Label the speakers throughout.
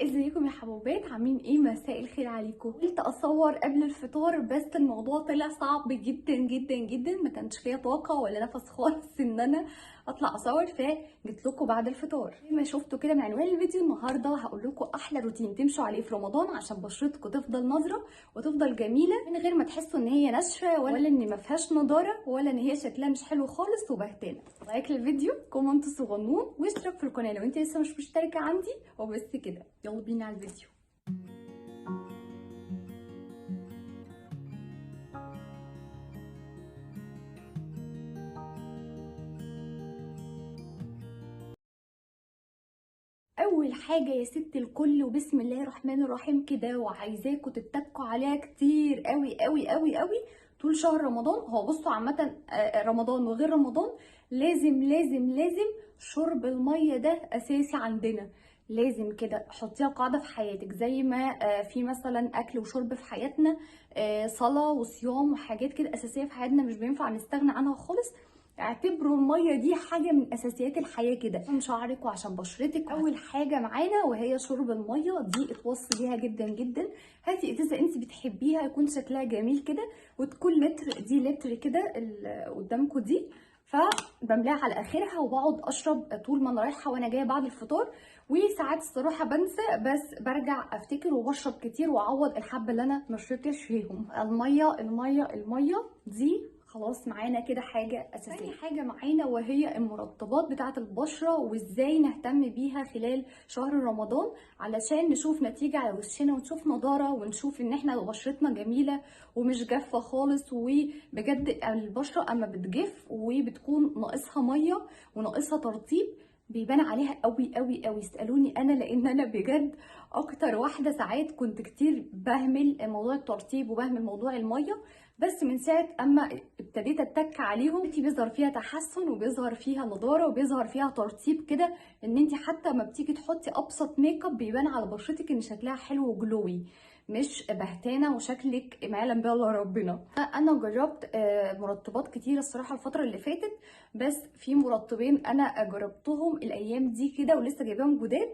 Speaker 1: ازيكم يا حبوبات؟ عاملين ايه؟ مساء الخير عليكم. قلت اصور قبل الفطار بس الموضوع طلع صعب جدا جدا جدا، ما كانش فيا طاقه ولا نفس خالص ان انا اطلع اصور، فجيت لكم بعد الفطار. زي ما شفتوا كده من عنوان الفيديو، النهارده هقول لكم احلى روتين تمشوا عليه في رمضان عشان بشرتكم تفضل نضره وتفضل جميله من غير ما تحسوا ان هي ناشفه ولا ان ما فيهاش نضاره ولا ان هي شكلها مش حلو خالص وبهتانه. لايك للفيديو، كومنت صغنون، واشترك في القناه لو انت لسه مش مشتركه عندي. وبس كده، يلا بينا على الفيديو. اول حاجه يا ست الكل، وبسم الله الرحمن الرحيم كده، وعايزاكم تتكوا عليها كتير قوي قوي قوي قوي طول شهر رمضان. هو بصوا عامه، رمضان وغير رمضان لازم لازم لازم شرب الميه ده اساسي عندنا. لازم كده حطيها قاعده في حياتك، زي ما في مثلا اكل وشرب في حياتنا، صلاه وصيام وحاجات كده اساسيه في حياتنا مش بينفع نستغنى عنها خالص. اعتبروا الميه دي حاجه من اساسيات الحياه كده، عشان شعرك وعشان بشرتك. اول حاجه معانا وهي شرب الميه دي، اتوصي بيها جدا جدا. هاتي ازازه انت بتحبيها يكون شكلها جميل كده، وتكون لتر، دي لتر كده قدامكم دي. فبملاها على اخرها وبقعد اشرب طول ما انا رايحه وانا جايه بعد الفطار. وساعات الصراحه بنسى، بس برجع افتكر وبشرب كتير واعوض الحبه اللي انا ما شربتش فيهم. الميه الميه الميه دي خلاص معانا كده حاجة أساسية. تاني حاجة معانا وهي المرطبات بتاعة البشرة، وازاي نهتم بيها خلال شهر رمضان علشان نشوف نتيجة على وشنا ونشوف نضارة ونشوف ان احنا بشرتنا جميلة ومش جافة خالص. وبجد البشرة اما بتجف وبتكون ناقصها مية وناقصها ترطيب بيبان عليها قوي قوي قوي. اسالوني انا، لان انا بجد اكتر واحده ساعات كنت كتير بهمل موضوع الترطيب وبهمل موضوع الميه. بس من ساعه اما ابتديت اتك عليهم، انت بيظهر فيها تحسن وبيظهر فيها نضاره وبيظهر فيها ترطيب كده، ان انت حتى ما بتيجي تحطي ابسط ميك اب بيبان على بشرتك ان شكلها حلو وجلوي، مش بهتانه وشكلك ما يعلم بها الا ربنا. انا جربت مرطبات كتير الصراحه الفتره اللي فاتت، بس في مرطبين انا جربتهم الايام دي كده ولسه جايباهم جداد،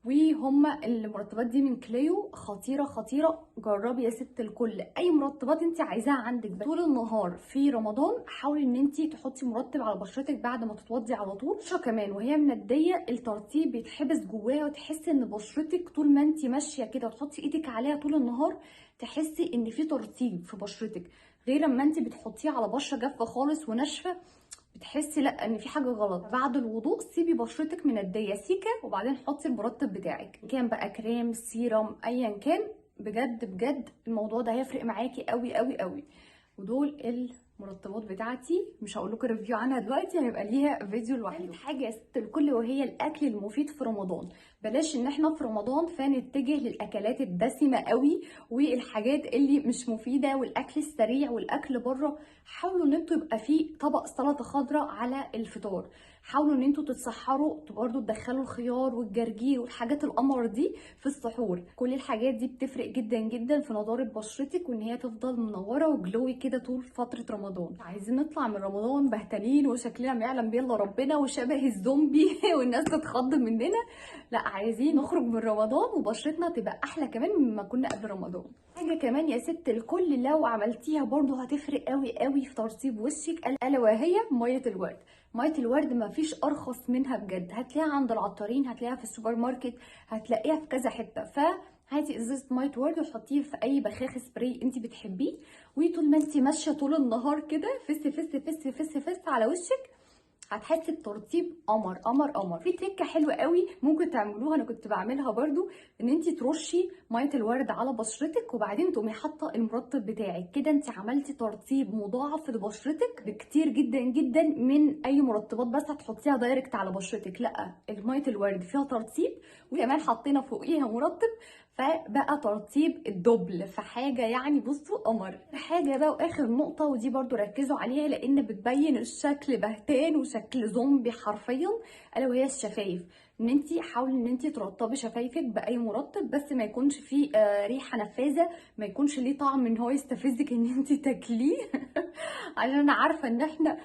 Speaker 1: وهما المرطبات دي من كليو. خطيره خطيره، جربي يا ست الكل اي مرطبات انت عايزاها عندك. طول النهار في رمضان حاولي ان انت تحطي مرطب على بشرتك بعد ما تتوضي على طول. بشره كمان وهي منديه الترطيب بيتحبس جواها، وتحسي ان بشرتك طول ما انت ماشيه كده وتحطي ايدك عليها طول النهار تحسي ان في ترطيب في بشرتك، غير اما انت بتحطيه على بشره جافه خالص وناشفه بتحسي لا ان في حاجه غلط. بعد الوضوء سيبي بشرتك منديه سيكه وبعدين حطي المرطب بتاعك، كان بقى كريم سيرم ايا كان. بجد بجد الموضوع ده هيفرق معاكي قوي قوي قوي. ودول المرطبات بتاعتي، مش هقول لكم ريفيو عنها دلوقتي، هيبقى ليها فيديو لوحده. تالت حاجه يا ست الكل وهي الاكل المفيد في رمضان. بلاش ان احنا في رمضان فنتجه للاكلات الدسمه قوي والحاجات اللي مش مفيده والاكل السريع والاكل بره. حاولوا ان انتوا يبقى فيه طبق سلطه خضراء على الفطار. حاولوا ان انتوا تتسحروا برضو تدخلوا الخيار والجرجير والحاجات القمر دي في السحور. كل الحاجات دي بتفرق جدا جدا في نضاره بشرتك وان هي تفضل منوره وجلوي كده طول فتره رمضان. عايزين نطلع من رمضان بهتانين وشكلنا ما يعلم بيه الا ربنا وشبه الزومبي والناس تتخض مننا؟ لا، عايزين نخرج من رمضان وبشرتنا تبقى احلى كمان مما كنا قبل رمضان. حاجه كمان يا ست الكل لو عملتيها برضو هتفرق قوي قوي في ترطيب وشك، الا وهي ميه الورد. ميه الورد ما فيش ارخص منها بجد، هتلاقيها عند العطارين، هتلاقيها في السوبر ماركت، هتلاقيها في كذا حته. هاتي ازازه ميه ورد وحطيه في اي بخاخ سبراي انت بتحبيه، وطول ما انت ماشيه طول النهار كده فس فس فس فس فس على وشك هتحسي بترطيب قمر قمر قمر. في تريكه حلوه قوي ممكن تعملوها، انا كنت بعملها برضو، ان انت ترشي ميه الورد على بشرتك وبعدين تقومي حاطه المرطب بتاعك كده. انت عملتي ترطيب مضاعف لبشرتك بكتير جدا جدا من اي مرطبات بس هتحطيها دايركت على بشرتك. لا، الميه الورد فيها ترطيب وكمان حطينا فوقيها مرطب، فبقى ترطيب الدبل في حاجه. يعني بصوا قمر. حاجه بقى واخر نقطه، ودي برضو ركزوا عليها لان بتبين الشكل بهتان وشكل زومبي حرفيا، الا وهي الشفايف. ان انت حاولي ان انت ترطبي شفايفك باي مرطب، بس ما يكونش فيه ريحه نفاذه، ما يكونش ليه طعم ان هو يستفزك ان انت تاكليه عشان انا عارفه ان احنا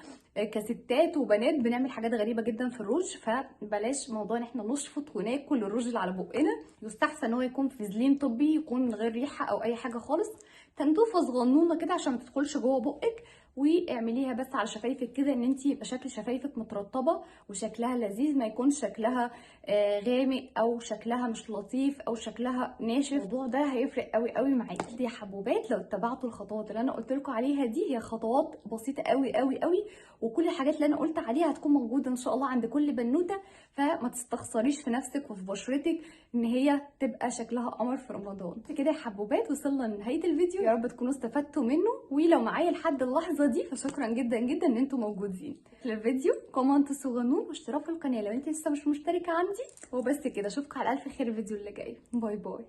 Speaker 1: كستات وبنات بنعمل حاجات غريبه جدا في الروج، فبلاش موضوع ان احنا نشفط وناكل الروج اللي على بقنا. يستحسن ان هو يكون فازلين طبي، يكون من غير ريحه او اي حاجه خالص، تنتوفه صغنونه كده عشان ما تدخلش جوه بقك. واعمليها بس على شفايفك كده، ان انت يبقى شكل شفايفك مترطبه وشكلها لذيذ، ما يكونش شكلها غامق او شكلها مش لطيف او شكلها ناشف. الموضوع ده هيفرق قوي قوي معاكي. دي يا حبوبات لو اتبعتوا الخطوات اللي انا قلت لكم عليها دي، هي خطوات بسيطه قوي قوي قوي، وكل الحاجات اللي انا قلت عليها هتكون موجوده ان شاء الله عند كل بنوته. فما تستخسريش في نفسك وفي بشرتك ان هي تبقى شكلها قمر في رمضان. كده يا حبوبات وصلنا لنهايه الفيديو، يا رب تكونوا استفدتوا منه. ولو معايا لحد اللحظه دي فشكرا جدا جدا ان انتم موجودين في الفيديو. كومنت صغنون واشتراك في القناه لو انت لسه مش مشتركه عندي. وبس كده، اشوفكم على الف خير الفيديو اللي جاي. باي باي.